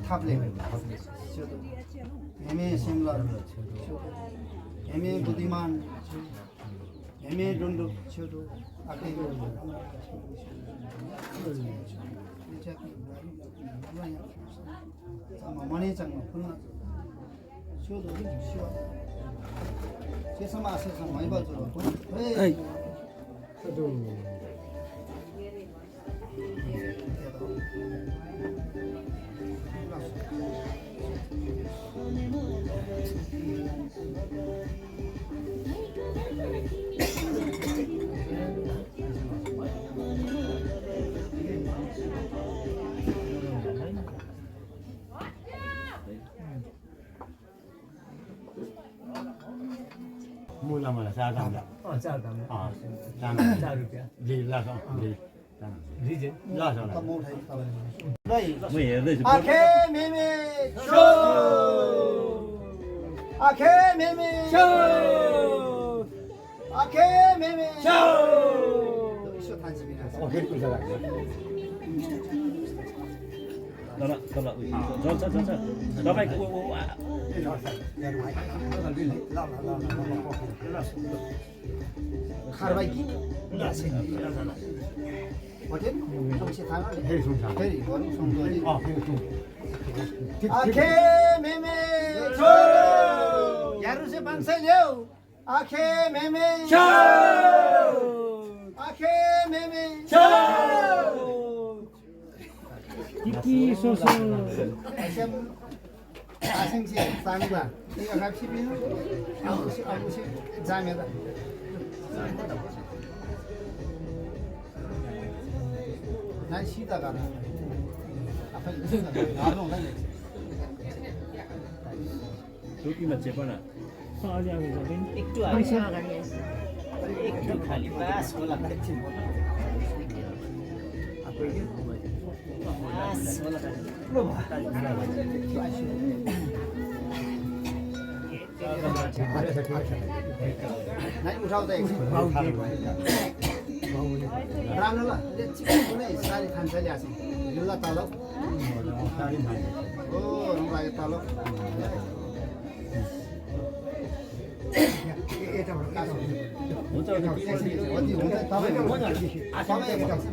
थाप्ले हेमे सिमला हेमे बुद्धिमान हेमे डुन्डु छोटो आके मने चंग फुल्न छोटो शिव त्यसमा आसे छ मैबा जुरो ए Mula mana saya dah. चार दाम Jangan. 4 रुपैयाँ Di lah so. Di. रिजेन Lah so. नै हेर्दैछु आखे मेमे शो आखे मेमे शो आखे मेमे शो यसो थान्छ बिना ओके पैसा लाग्छ तर जल्छ तपाईको खारबाई कि होटेल समस्या थाहा फेरि सुन्छ फेरि गरौँ सुन्नु फेरि सुन्छ आखे मेमे छो यारु से 500 ल्याऊ आखे मेमे छो आखे मेमे छो कि सोसो SM आसिंसी सानुबा इगा गाप्सी बिनु आउसी जामेदा नाइ सीधा गर्न आफैले हार्नु हुँदैन टोपीमा चेपना अलि अगाडि जाने एकटु अगाडि एकटु खाली बास होला एकछिन बास होला नाइ उठाउँदा एकछिन राम्रो ल चिकन कुनै सारी खान्छ ल्याछौँ युला तल ओ राम्रो तल हुन्छ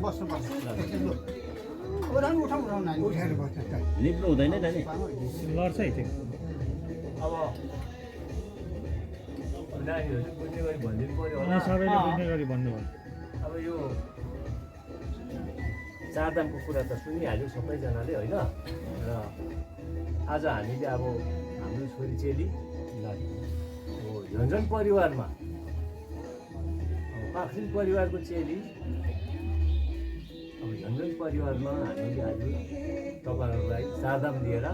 बस्नुपर्छ उठाउनु नानी उठाएर बस्छ निप्नु हुँदैन नानी लड्छ है त्यो अब नानीहरूले बुझ्ने गरी भनिदिनु पर्यो होला सबैले बुझ्ने गरी भन्नुभयो अब यो चारधामको कुरा त सुनिहाल्यो सबैजनाले होइन र आज हामीले अब हाम्रो छोरी चेली झन्झन परिवारमा पाखरिन परिवारको चेली अब झन्झन परिवारमा हामीले आज तपाईँहरूलाई चारधाम दिएर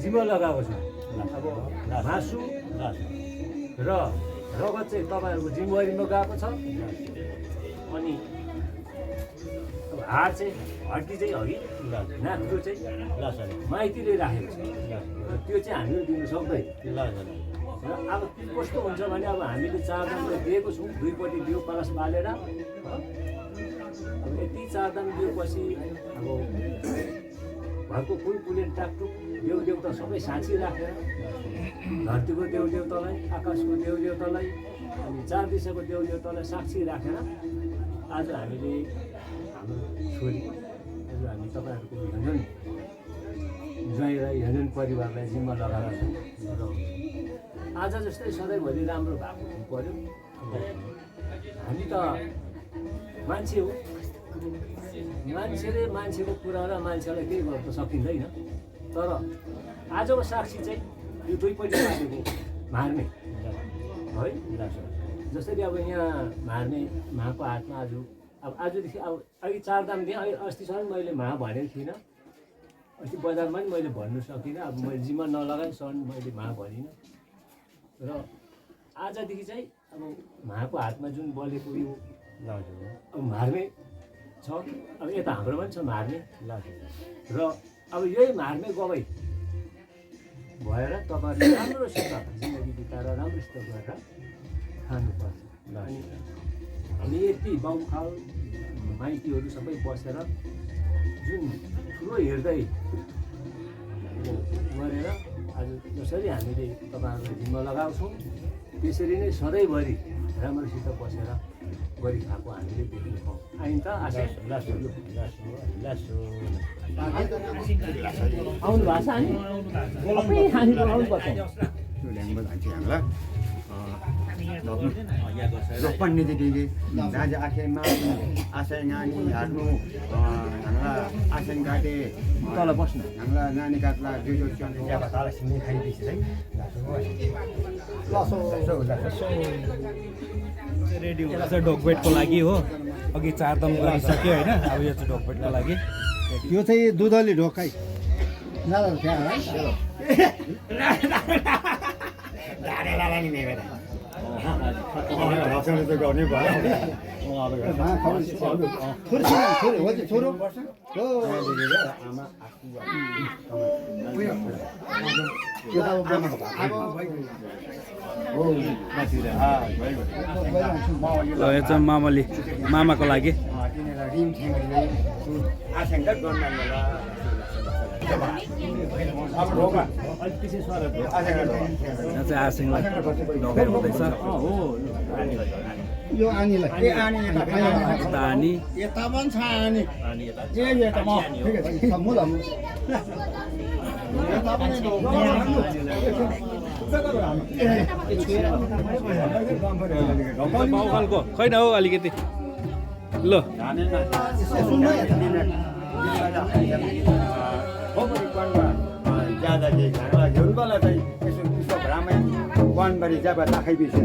जिम्मा लगाएको छ अब मासु र रगत चाहिँ तपाईँहरूको जिम्मेवारीमा गएको छ अनि अब हाड चाहिँ हड्डी चाहिँ अघि नाकको चाहिँ माइतीले राखेको छ र त्यो चाहिँ हामीले दिनु सक्दैन र अब कस्तो हुन्छ भने अब हामीले चारदाम दिएको छौँ दुईपट्टि दियो कलश बालेर अब यति चारदाम दिएपछि अब घरको कुल कुलेन टाकटुक देउ देउता सबै साँची राखेर धरतीको देउ देउतालाई आकाशको देउ देउतालाई अनि चार दिशाको देउ देउतालाई साक्षी राखेर आज हामीले हाम्रो छोरी आज हामी तपाईँहरूको झन्झन ज्वाइँलाई झन्झन परिवारलाई जिम्मा लगाएर छौँ र आज जस्तै सधैँभरि राम्रो भएको हुनु पऱ्यो हामी त मान्छे हो मान्छेले मान्छेको कुरा र मान्छेलाई केही गर्न सकिँदैन तर आजको साक्षी चाहिँ यो दुईपट्टि मारेको मार्ने है जसरी अब यहाँ मार्ने माको हातमा आज अब आजदेखि अब अघि चारदाम दिएँ अहिले अस्तिसम्म मैले मा भनेको थिइनँ अस्ति बजारमा पनि मैले भन्नु सकिनँ अब मैले जिम्मा नलगाइसम्म मैले मा भनिनँ र आजदेखि चाहिँ अब माको हातमा जुन बलेको यो अब मार्ने छ अब यता हाम्रो पनि छ मार्ने र अब यही मार्ने गवाई भएर तपाईँहरूले राम्रोसित जिन्दगी बिताएर राम्रोसित गरेर खानुपर्छ अनि हामी यति बाउखाल माइतीहरू सबै बसेर जुन ठुलो हेर्दै आज जसरी हामीले तपाईँहरूलाई जिम्मा लगाउँछौँ त्यसरी नै सधैँभरि राम्रोसित बसेर गरिखाएको हामीले देख्न पाउँ आइन त आशा आउनु भएको छ अनि सबै खानेको आउनुपर्छ लोकपन्नेदेखि जाज आखेमा आशा नानी हार्नु हाङ्ला आशा गाडे तल बस्नु हाङ्ला नानी काट्ला दुई ज्यादा ताल सिङ्गे खाइदिएछ है रेडी हुँदैछ ढोकभेटको लागि हो अघि चारदम गरिसक्यो होइन अब यो चाहिँ ढोकभेटको लागि यो चाहिँ दुधली ढोकाइ नाला त्यहाँ गर्ने भयो छोरो ल यो चाहिँ मामाको लागि यहाँ चाहिँ आसिङलाई ढोकाइ हुँदैछ यो आनीलाई तानी यता पनि छ आनी बाउखालको खैन हौ अलिकति ल ज्यादा चाहिँ झाँडा घेउनु बेला चाहिँ यसो कृषक रामै वनबारी ज्यादा राखाइदिएपछि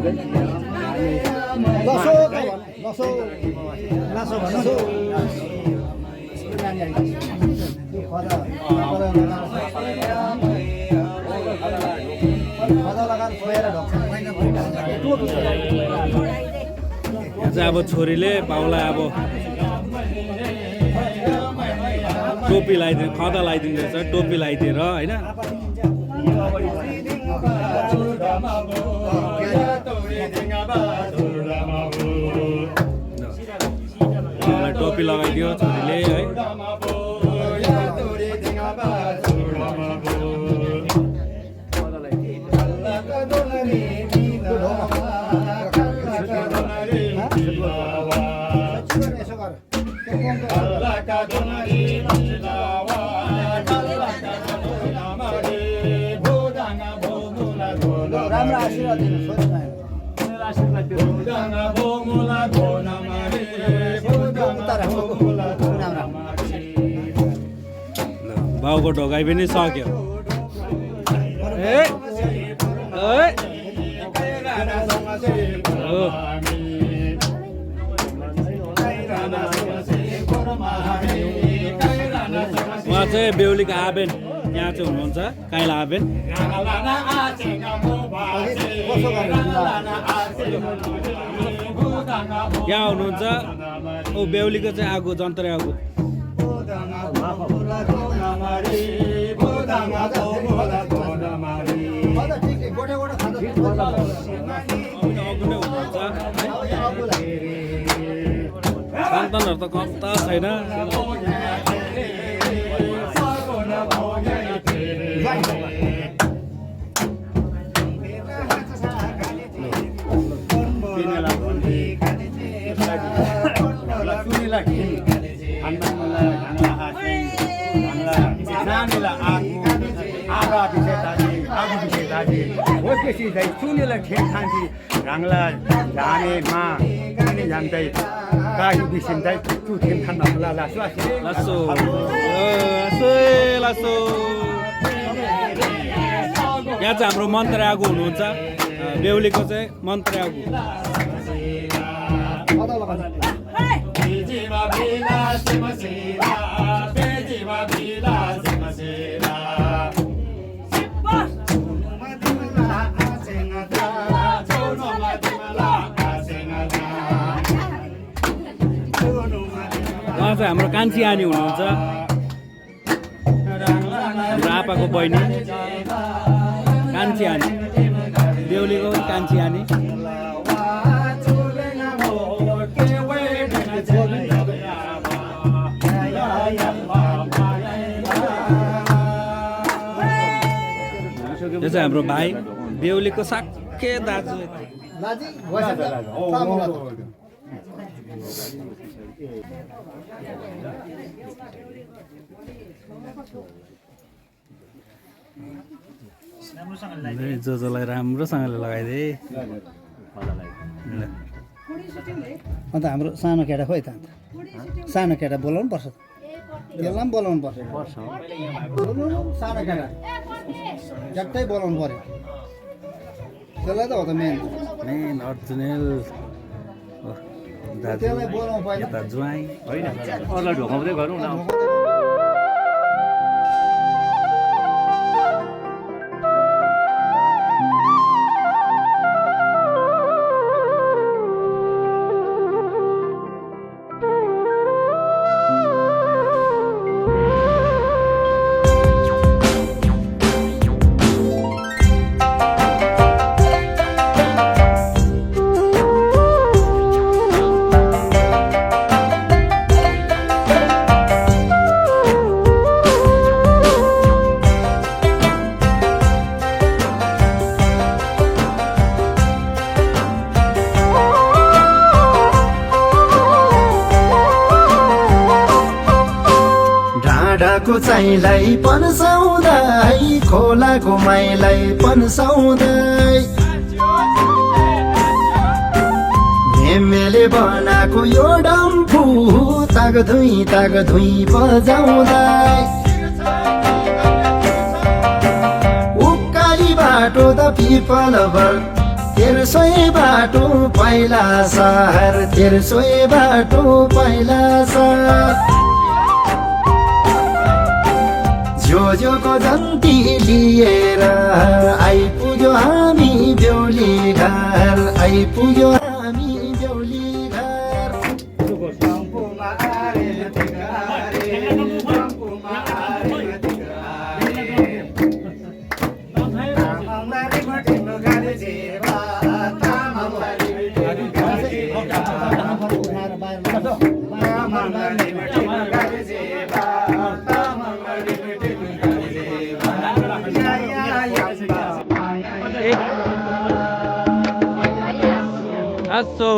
यहाँ चाहिँ अब छोरीले बाउलाई अब टोपी लगाइदिनु खदा लगाइदिँदैछ टोपी लगाइदिएर होइन बाउलाई टोपी लगाइदियो छोरीले है राम्रो आशीर्वाद दिनु बाउको ढोकाइ पनि सक्यो उहाँ चाहिँ बेहुलीको आबेन यहाँ चाहिँ हुनुहुन्छ काइला आबेन यहाँ हुनुहुन्छ ऊ बेहुलीको चाहिँ आगो जन्तरे आगो सन्तानहरू त कता छैन सुनेलाई ठेक खान्थे राङ्ला झानेमा किने जान्दै गाई बिसिन्दै चु ठेक खान होला लासो लासो लासो यहाँ चाहिँ हाम्रो मन्त्री आगो हुनुहुन्छ बेहुलीको चाहिँ मन्त्री आगो उहाँ चाहिँ हाम्रो कान्छी आनी हुनुहुन्छ हाम्रो आपाको बहिनी कान्छी आनी बेहुलीको कान्छी आनी यो चाहिँ हाम्रो भाइ बेहुलीको साक्के दाजु लाजी भएछ त सामुला त जोजोलाई राम्रोसँगले लगाइदिए अन्त हाम्रो सानो केटा खोइ त अन्त सानो केटा बोलाउनु पर्छ त्यसलाई पनि बोलाउनु पर्छ सानो केटा झट्टै बोलाउनु पर्यो त्यसलाई त हो त मेन मेन अर्जिनल दाजु त्यसलाई बोलाउनु पर्यो यता ज्वाइँ होइन अरूलाई ढोकाउँदै गरौँ न डाँडाको चाहिँलाई पन्साउँदै खोलाको माइलाई पन्साउँदै मेमेले बनाएको यो डम्फु तागधुई बजाउँदै उकाली बाटो त पिपलभर तेर्सोय बाटो पहिला सहर तेर्सोय बाटो पहिला सहर जोजोको जन्ती लिएर आइपुग्यो हामी बेहुली घर आइपुग्यो हामी बेहुली घर आसो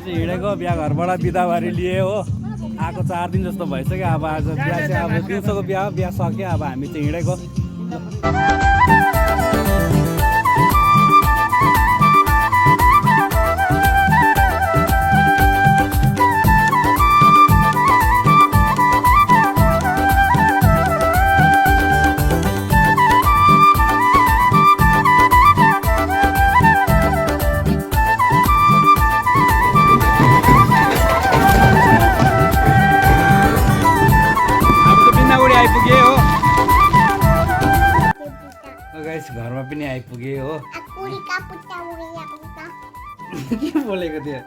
हिँडेको बिहा घरबाट बिदावारी लिए हो आएको 4 दिन जस्तो भइसक्यो अब आज बिहा चाहिँ अब दिउँसोको बिहा सक्यो अब हामी चाहिँ हिँडेको घरमा पनि आइपुगे हो के बोलेको थियो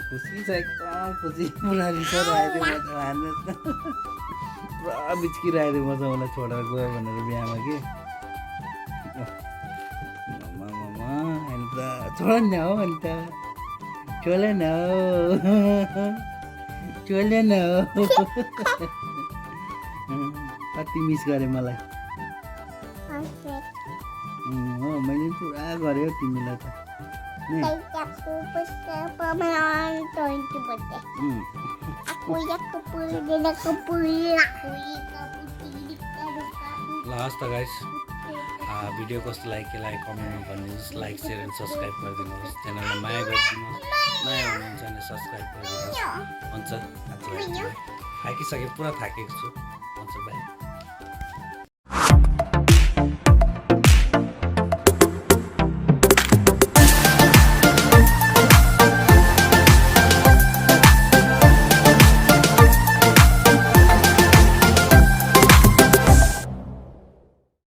खुसी छ एकदम खुसी पुरा रिसाइरहेको थियो म हान्नुहोस् न पुरा बिच्किरहेको थियो म चाहिँ उसलाई छोडेर गयो भनेर बिहामा कि अनि पुरा छोड न हो अनि त चोलेन हो कति मिस गरेँ मलाई हो मैले पुरा गरेँ हौ तिमीलाई त ल हस् त गाइस भिडियो कस्तो लाग्यो कमेन्टमा भनिदिनुहोस् लाइक सेयर एन्ड सब्सक्राइब गरिदिनुहोस् च्यानललाई माया गरिदिनुहोस् नयाँ हुनुहुन्छ भने सब्सक्राइब गरिदिनुहोस् हुन्छ आजलाई थाकिसकेँ पुरा थाकेको छु हुन्छ बाई